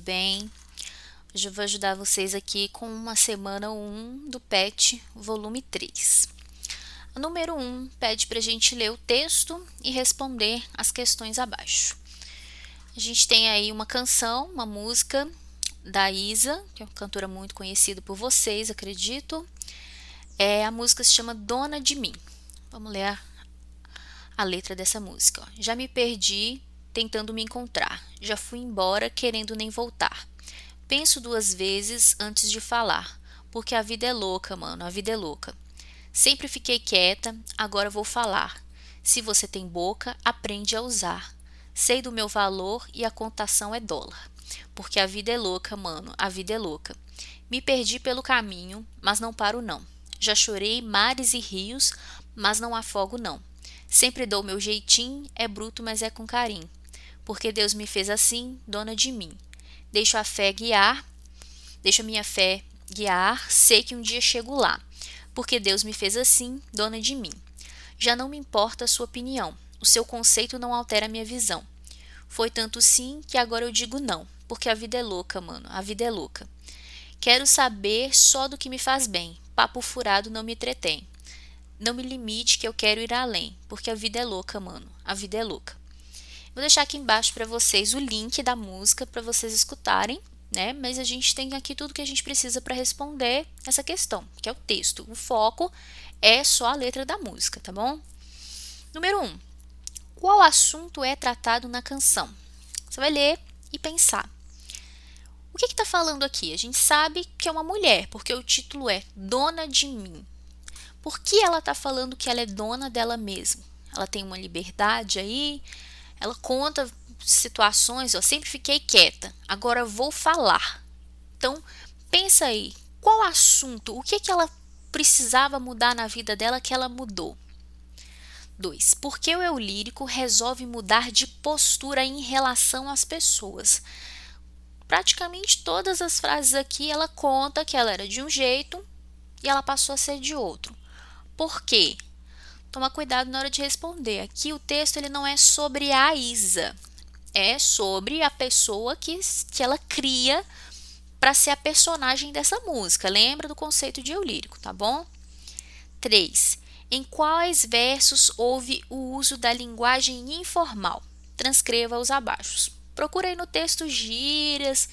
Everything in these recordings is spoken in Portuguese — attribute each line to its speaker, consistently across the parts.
Speaker 1: bem? Hoje eu vou ajudar vocês aqui com uma semana 1 do PET, volume 3. O número 1 pede para a gente ler o texto e responder as questões abaixo. A gente tem aí uma canção, uma música da Isa, que é uma cantora muito conhecida por vocês, acredito. A música se chama Dona de Mim. Vamos ler a letra dessa música. Ó. Já me perdi tentando me encontrar, já fui embora querendo nem voltar. Penso 2 vezes antes de falar, porque a vida é louca, mano, a vida é louca. Sempre fiquei quieta, agora vou falar. Se você tem boca, aprende a usar. Sei do meu valor e a contação é dólar. Porque a vida é louca, mano, a vida é louca. Me perdi pelo caminho, mas não paro não. Já chorei mares e rios, mas não afogo não. Sempre dou meu jeitinho, é bruto, mas é com carinho. Porque Deus me fez assim, dona de mim. Deixo a fé guiar, deixo a minha fé guiar, sei que um dia chego lá. Porque Deus me fez assim, dona de mim. Já não me importa a sua opinião, o seu conceito não altera a minha visão. Foi tanto sim que agora eu digo não, porque a vida é louca, mano, a vida é louca. Quero saber só do que me faz bem, papo furado não me entretém. Não me limite que eu quero ir além, porque a vida é louca, mano, a vida é louca. Vou deixar aqui embaixo para vocês o link da música para vocês escutarem, né? Mas a gente tem aqui tudo que a gente precisa para responder essa questão, que é o texto. O foco é só a letra da música, tá bom? Número 1. Qual assunto é tratado na canção? Você vai ler e pensar. O que está falando aqui? A gente sabe que é uma mulher, porque o título é Dona de Mim. Por que ela está falando que ela é dona dela mesma? Ela tem uma liberdade aí, ela conta situações, eu sempre fiquei quieta, agora vou falar. Então, pensa aí, qual assunto, o que ela precisava mudar na vida dela que ela mudou? 2. Por que o eu lírico resolve mudar de postura em relação às pessoas? Praticamente todas as frases aqui ela conta que ela era de um jeito e ela passou a ser de outro. Por quê? Toma cuidado na hora de responder. Aqui o texto ele não é sobre a Isa, é sobre a pessoa que ela cria para ser a personagem dessa música. Lembra do conceito de eu lírico, tá bom? 3. Em quais versos houve o uso da linguagem informal? Transcreva os abaixo. Procura aí no texto gírias,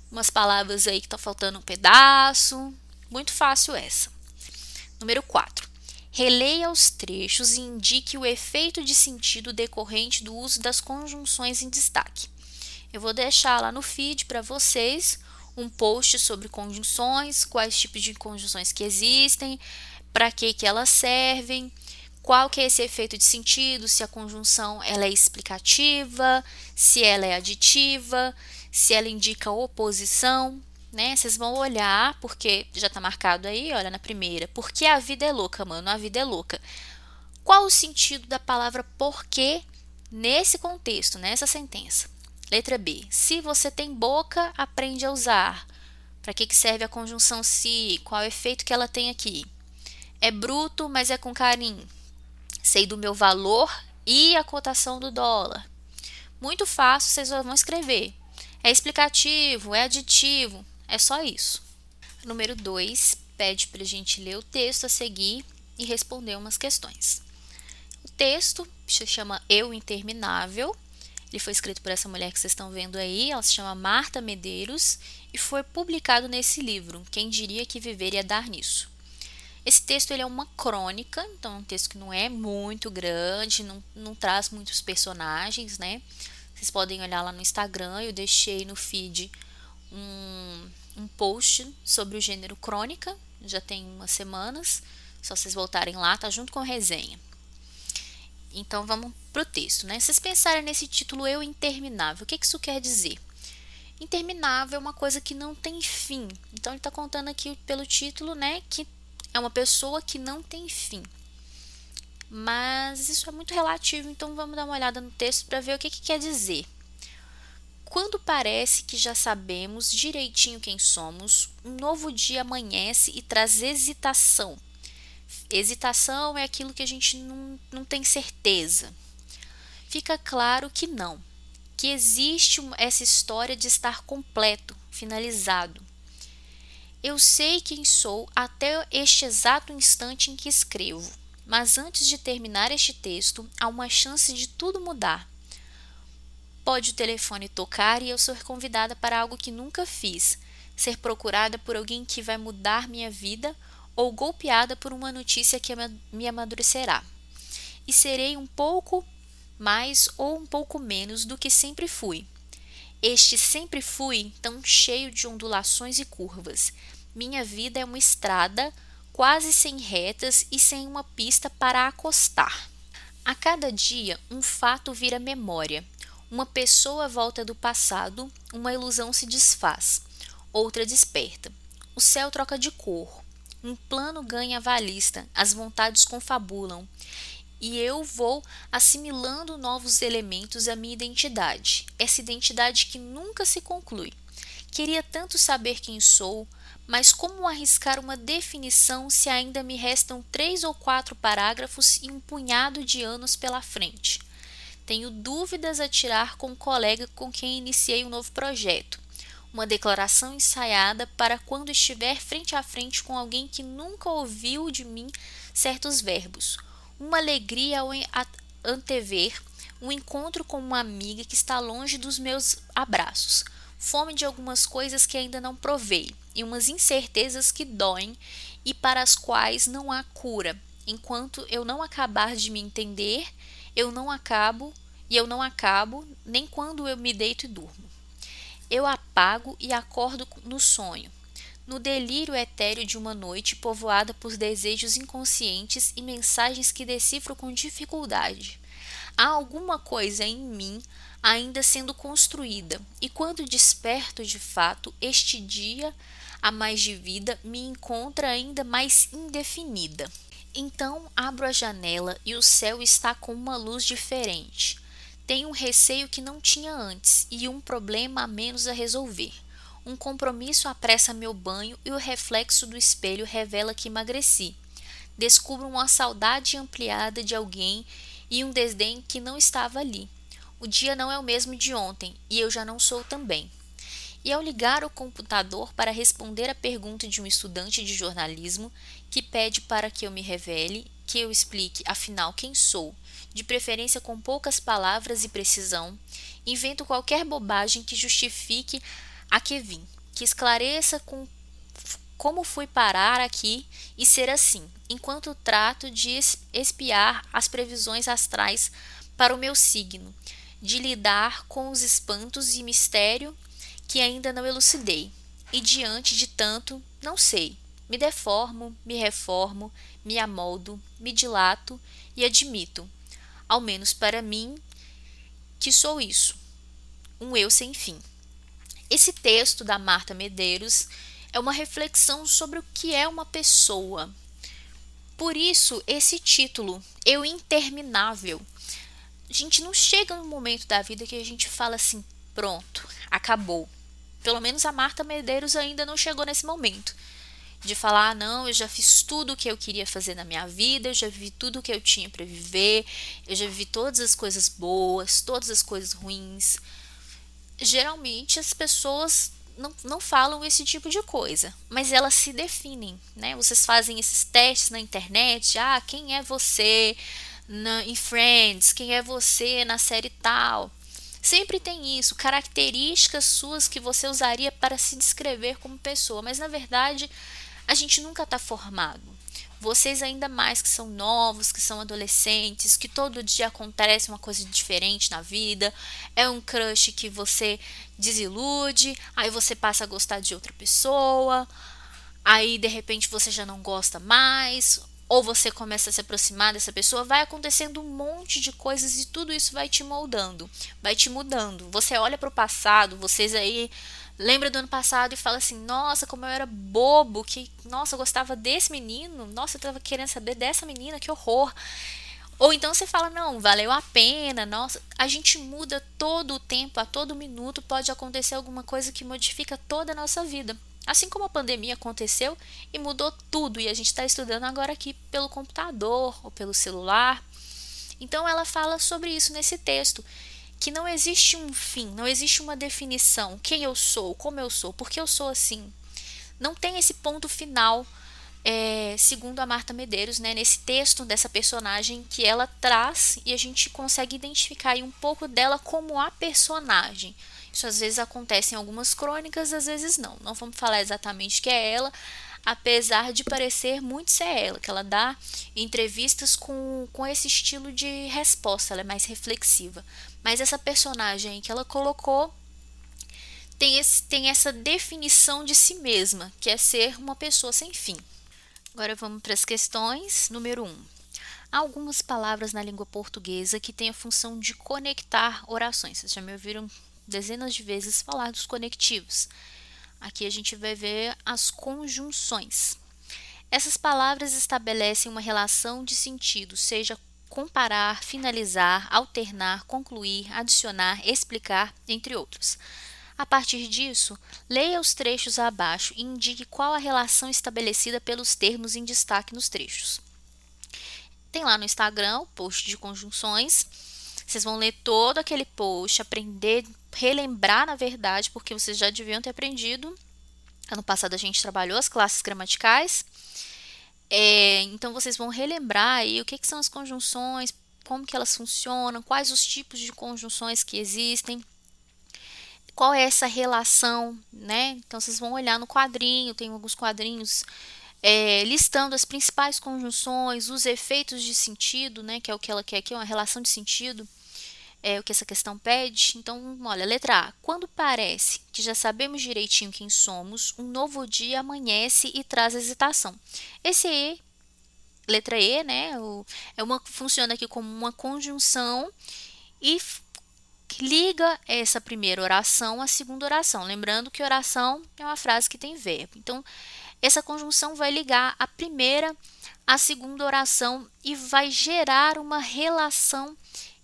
Speaker 1: umas palavras aí que tá faltando um pedaço. Muito fácil essa. Número 4. Releia os trechos e indique o efeito de sentido decorrente do uso das conjunções em destaque. Eu vou deixar lá no feed para vocês um post sobre conjunções, quais tipos de conjunções que existem, para que elas servem, qual que é esse efeito de sentido, se a conjunção ela é explicativa, se ela é aditiva, se ela indica oposição, né? Vocês vão olhar, porque já está marcado aí, olha na primeira. Porque a vida é louca, mano, a vida é louca. Qual o sentido da palavra porquê nesse contexto, nessa sentença? Letra B. Se você tem boca, aprende a usar. Para que serve a conjunção se? Qual é o efeito que ela tem aqui? É bruto, mas é com carinho. Sei do meu valor e a cotação do dólar. Muito fácil, vocês vão escrever. É explicativo, é aditivo, é só isso. Número 2, pede para a gente ler o texto a seguir e responder umas questões. O texto se chama Eu Interminável. Ele foi escrito por essa mulher que vocês estão vendo aí, ela se chama Marta Medeiros e foi publicado nesse livro, Quem Diria que Viver ia Dar Nisso. Esse texto ele é uma crônica, então é um texto que não é muito grande, não traz muitos personagens, né? Vocês podem olhar lá no Instagram, eu deixei no feed um post sobre o gênero crônica, já tem umas semanas, só vocês voltarem lá, tá junto com a resenha. Então vamos pro texto, né? Vocês pensarem nesse título Eu Interminável, o que isso quer dizer? Interminável é uma coisa que não tem fim, então ele está contando aqui pelo título, né, que é uma pessoa que não tem fim. Mas isso é muito relativo, então vamos dar uma olhada no texto para ver o que quer dizer. Quando parece que já sabemos direitinho quem somos, um novo dia amanhece e traz hesitação. Hesitação é aquilo que a gente não tem certeza. Fica claro que não. que existe essa história de estar completo, finalizado. Eu sei quem sou até este exato instante em que escrevo, mas antes de terminar este texto, há uma chance de tudo mudar. Pode o telefone tocar e eu ser convidada para algo que nunca fiz, ser procurada por alguém que vai mudar minha vida ou golpeada por uma notícia que me amadurecerá. E serei um pouco mais ou um pouco menos do que sempre fui. Este sempre fui tão cheio de ondulações e curvas. Minha vida é uma estrada, quase sem retas e sem uma pista para acostar. A cada dia, um fato vira memória. Uma pessoa volta do passado, uma ilusão se desfaz, outra desperta. O céu troca de cor, um plano ganha valista, as vontades confabulam, e eu vou assimilando novos elementos à minha identidade, essa identidade que nunca se conclui. Queria tanto saber quem sou, mas como arriscar uma definição se ainda me restam 3 ou 4 parágrafos e um punhado de anos pela frente? Tenho dúvidas a tirar com um colega com quem iniciei um novo projeto. Uma declaração ensaiada para quando estiver frente a frente com alguém que nunca ouviu de mim certos verbos. Uma alegria ao antever um encontro com uma amiga que está longe dos meus abraços. Fome de algumas coisas que ainda não provei e umas incertezas que doem e para as quais não há cura. Enquanto eu não acabar de me entender, eu não acabo nem quando eu me deito e durmo. Eu apago e acordo no sonho, no delírio etéreo de uma noite povoada por desejos inconscientes e mensagens que decifro com dificuldade. Há alguma coisa em mim ainda sendo construída, e quando desperto de fato, este dia a mais de vida me encontra ainda mais indefinida. Então abro a janela e o céu está com uma luz diferente. Tenho um receio que não tinha antes e um problema a menos a resolver. Um compromisso apressa meu banho e o reflexo do espelho revela que emagreci. Descubro uma saudade ampliada de alguém e um desdém que não estava ali. O dia não é o mesmo de ontem e eu já não sou também. E ao ligar o computador para responder a pergunta de um estudante de jornalismo que pede para que eu me revele, que eu explique afinal quem sou, de preferência com poucas palavras e precisão, invento qualquer bobagem que justifique a que vim, que esclareça como fui parar aqui e ser assim, enquanto trato de espiar as previsões astrais para o meu signo, de lidar com os espantos e mistério que ainda não elucidei, e diante de tanto, não sei, me deformo, me reformo, me amoldo, me dilato e admito, ao menos para mim, que sou isso, um eu sem fim. Esse texto da Marta Medeiros é uma reflexão sobre o que é uma pessoa. Por isso, esse título, Eu Interminável. A gente não chega num momento da vida que a gente fala assim, pronto, acabou. Pelo menos a Marta Medeiros ainda não chegou nesse momento. De falar, não, eu já fiz tudo o que eu queria fazer na minha vida, eu já vivi tudo o que eu tinha para viver, eu já vivi todas as coisas boas, todas as coisas ruins. Geralmente as pessoas não falam esse tipo de coisa, mas elas se definem, né? Vocês fazem esses testes na internet, quem é você em Friends, quem é você na série tal. Sempre tem isso, características suas que você usaria para se descrever como pessoa, mas na verdade a gente nunca está formado. Vocês ainda mais que são novos, que são adolescentes, que todo dia acontece uma coisa diferente na vida, é um crush que você desilude, aí você passa a gostar de outra pessoa, aí de repente você já não gosta mais, ou você começa a se aproximar dessa pessoa, vai acontecendo um monte de coisas e tudo isso vai te moldando, vai te mudando. Você olha para o passado, vocês aí lembra do ano passado e fala assim, nossa, como eu era bobo, nossa, eu gostava desse menino, nossa, eu tava querendo saber dessa menina, que horror. Ou então você fala, não, valeu a pena, nossa, a gente muda todo o tempo, a todo minuto pode acontecer alguma coisa que modifica toda a nossa vida. Assim como a pandemia aconteceu e mudou tudo, e a gente está estudando agora aqui pelo computador ou pelo celular. Então ela fala sobre isso nesse texto, que não existe um fim, não existe uma definição, quem eu sou, como eu sou, por que eu sou assim. Não tem esse ponto final, segundo a Marta Medeiros, né, nesse texto dessa personagem que ela traz, e a gente consegue identificar aí um pouco dela como a personagem. Isso às vezes acontece em algumas crônicas, às vezes não. Não vamos falar exatamente que é ela, apesar de parecer muito ser ela, que ela dá entrevistas com esse estilo de resposta, ela é mais reflexiva. Mas essa personagem que ela colocou tem essa definição de si mesma, que é ser uma pessoa sem fim. Agora vamos para as questões. Número 1. Há algumas palavras na língua portuguesa que têm a função de conectar orações. Vocês já me ouviram dezenas de vezes falar dos conectivos. Aqui a gente vai ver as conjunções. Essas palavras estabelecem uma relação de sentido, seja comparar, finalizar, alternar, concluir, adicionar, explicar, entre outros. A partir disso, leia os trechos abaixo e indique qual a relação estabelecida pelos termos em destaque nos trechos. Tem lá no Instagram o post de conjunções. Vocês vão ler todo aquele post, aprender, relembrar na verdade, porque vocês já deviam ter aprendido. Ano passado a gente trabalhou as classes gramaticais. Então vocês vão relembrar aí o que são as conjunções, como que elas funcionam, quais os tipos de conjunções que existem, qual é essa relação, né? Então vocês vão olhar no quadrinho, tem alguns quadrinhos listando as principais conjunções, os efeitos de sentido, né? Que é o que ela quer aqui, uma relação de sentido, o que essa questão pede. Então, olha, letra A. Quando parece que já sabemos direitinho quem somos, um novo dia amanhece e traz hesitação. Esse E, letra E, né? Funciona aqui como uma conjunção e liga essa primeira oração à segunda oração. Lembrando que oração é uma frase que tem verbo. Então, essa conjunção vai ligar a primeira à segunda oração e vai gerar uma relação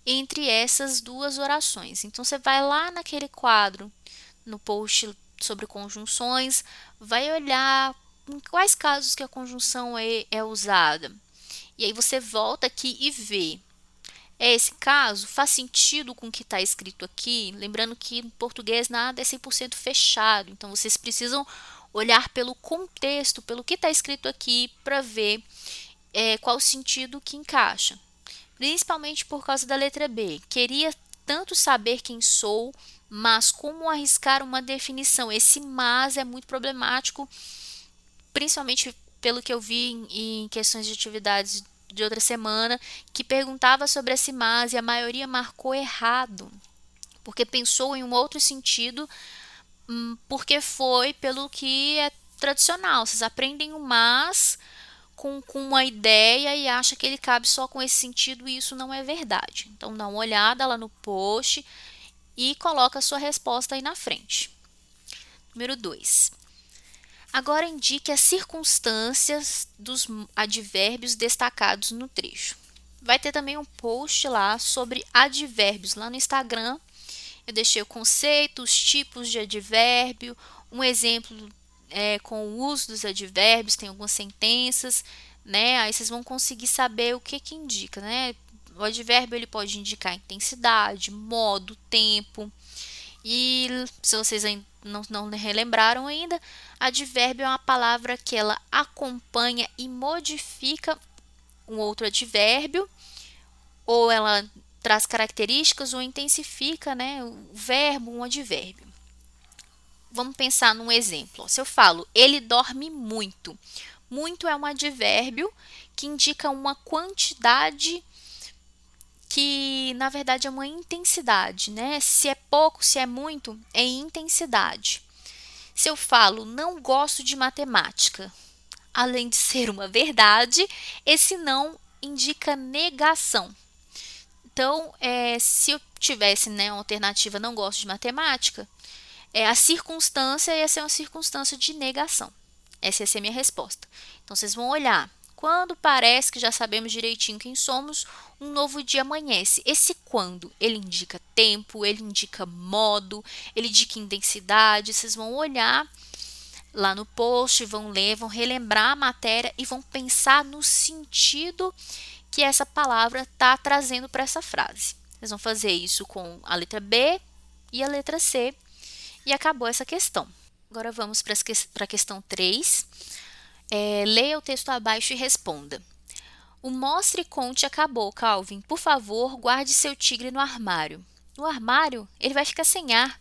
Speaker 1: entre essas duas orações. Então, você vai lá naquele quadro, no post sobre conjunções, vai olhar em quais casos que a conjunção é usada. E aí você volta aqui e vê. Esse caso faz sentido com o que está escrito aqui, lembrando que em português nada é 100% fechado, então vocês precisam olhar pelo contexto, pelo que está escrito aqui, para ver qual o sentido que encaixa. Principalmente por causa da letra B. Queria tanto saber quem sou, mas como arriscar uma definição? Esse mas é muito problemático, principalmente pelo que eu vi em questões de atividades de outra semana, que perguntava sobre esse mas e a maioria marcou errado, porque pensou em um outro sentido, porque foi pelo que é tradicional. Vocês aprendem o mas com uma ideia e acha que ele cabe só com esse sentido, e isso não é verdade. Então dá uma olhada lá no post e coloca a sua resposta aí na frente. Número 2. Agora indique as circunstâncias dos advérbios destacados no trecho. Vai ter também um post lá sobre advérbios lá no Instagram. Eu deixei o conceito, os tipos de advérbio, um exemplo com o uso dos advérbios, tem algumas sentenças, né? Aí vocês vão conseguir saber o que indica, né? O advérbio ele pode indicar intensidade, modo, tempo. E se vocês não relembraram ainda, advérbio é uma palavra que ela acompanha e modifica um outro advérbio, ou ela traz características ou intensifica, né, o verbo, um advérbio. Vamos pensar num exemplo. Se eu falo, ele dorme muito. Muito é um advérbio que indica uma quantidade que, na verdade, é uma intensidade, né? Se é pouco, se é muito, é intensidade. Se eu falo, não gosto de matemática, além de ser uma verdade, esse não indica negação. Então, se eu tivesse, né, uma alternativa não gosto de matemática, a circunstância ia ser uma circunstância de negação. Essa ia ser a minha resposta. Então, vocês vão olhar. Quando parece que já sabemos direitinho quem somos, um novo dia amanhece. Esse quando, ele indica tempo, ele indica modo, ele indica intensidade. Vocês vão olhar lá no post, vão ler, vão relembrar a matéria e vão pensar no sentido que essa palavra está trazendo para essa frase. Vocês vão fazer isso com a letra B e a letra C e acabou essa questão. Agora vamos para a questão 3. Leia o texto abaixo e responda. O mostre e conte acabou, Calvin. Por favor, guarde seu tigre no armário. No armário, ele vai ficar sem ar.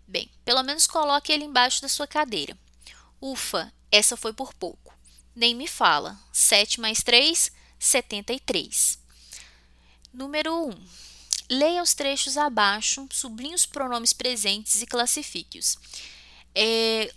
Speaker 1: Bem, pelo menos coloque ele embaixo da sua cadeira. Ufa, essa foi por pouco. Nem me fala. 7 mais 3, 73. Número 1. Leia os trechos abaixo, sublinhe os pronomes presentes e classifique-os.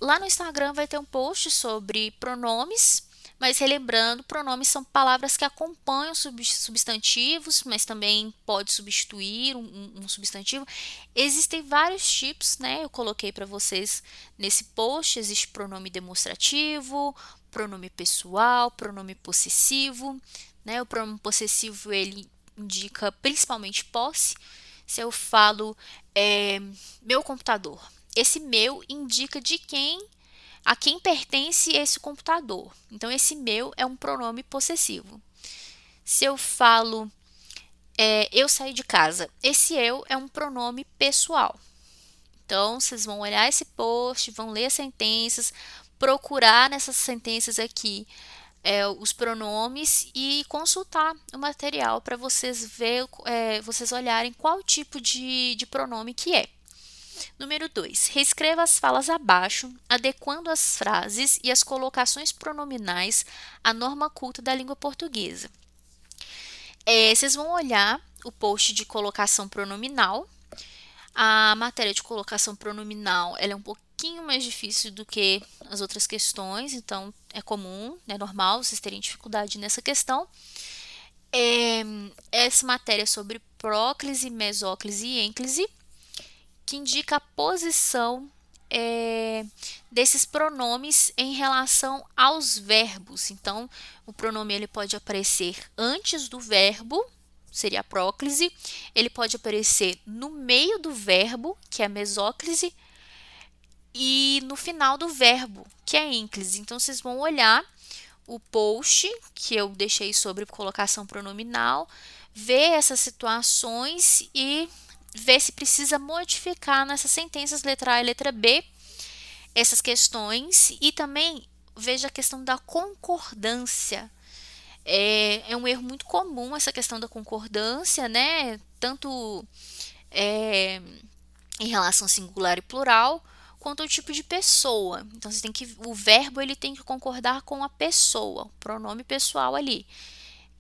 Speaker 1: Lá no Instagram vai ter um post sobre pronomes, mas relembrando, pronomes são palavras que acompanham substantivos, mas também pode substituir um substantivo. Existem vários tipos, né? Eu coloquei para vocês nesse post. Existe pronome demonstrativo, pronome pessoal, pronome possessivo, né? O pronome possessivo ele indica principalmente posse. Se eu falo meu computador, esse meu indica a quem pertence esse computador. Então, esse meu é um pronome possessivo. Se eu falo eu saí de casa, esse eu é um pronome pessoal. Então, vocês vão olhar esse post, vão ler as sentenças, procurar nessas sentenças aqui os pronomes e consultar o material para vocês vocês olharem qual tipo de pronome que é. Número 2. Reescreva as falas abaixo, adequando as frases e as colocações pronominais à norma culta da língua portuguesa. Vocês vão olhar o post de colocação pronominal. A matéria de colocação pronominal ela é um pouquinho mais difícil do que as outras questões, então é comum, é normal vocês terem dificuldade nessa questão. Essa matéria é sobre próclise, mesóclise e ênclise, que indica a posição desses pronomes em relação aos verbos. Então, o pronome ele pode aparecer antes do verbo, seria a próclise, ele pode aparecer no meio do verbo, que é a mesóclise, e no final do verbo, que é a ênclise. Então, vocês vão olhar o post que eu deixei sobre colocação pronominal, ver essas situações e ver se precisa modificar nessas sentenças letra A e letra B essas questões e também veja a questão da concordância. É um erro muito comum essa questão da concordância, né? Tanto em relação singular e plural, quanto ao tipo de pessoa. Então, o verbo ele tem que concordar com a pessoa, o pronome pessoal ali.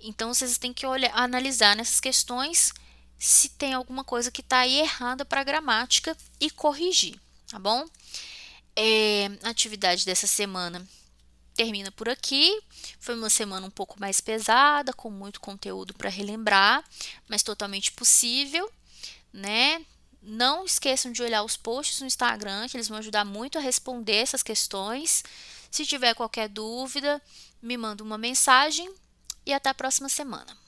Speaker 1: Então, vocês têm que analisar nessas questões se tem alguma coisa que está aí errada para a gramática e corrigir, tá bom? A atividade dessa semana termina por aqui. Foi uma semana um pouco mais pesada, com muito conteúdo para relembrar, mas totalmente possível, né? Não esqueçam de olhar os posts no Instagram, que eles vão ajudar muito a responder essas questões. Se tiver qualquer dúvida, me manda uma mensagem e até a próxima semana.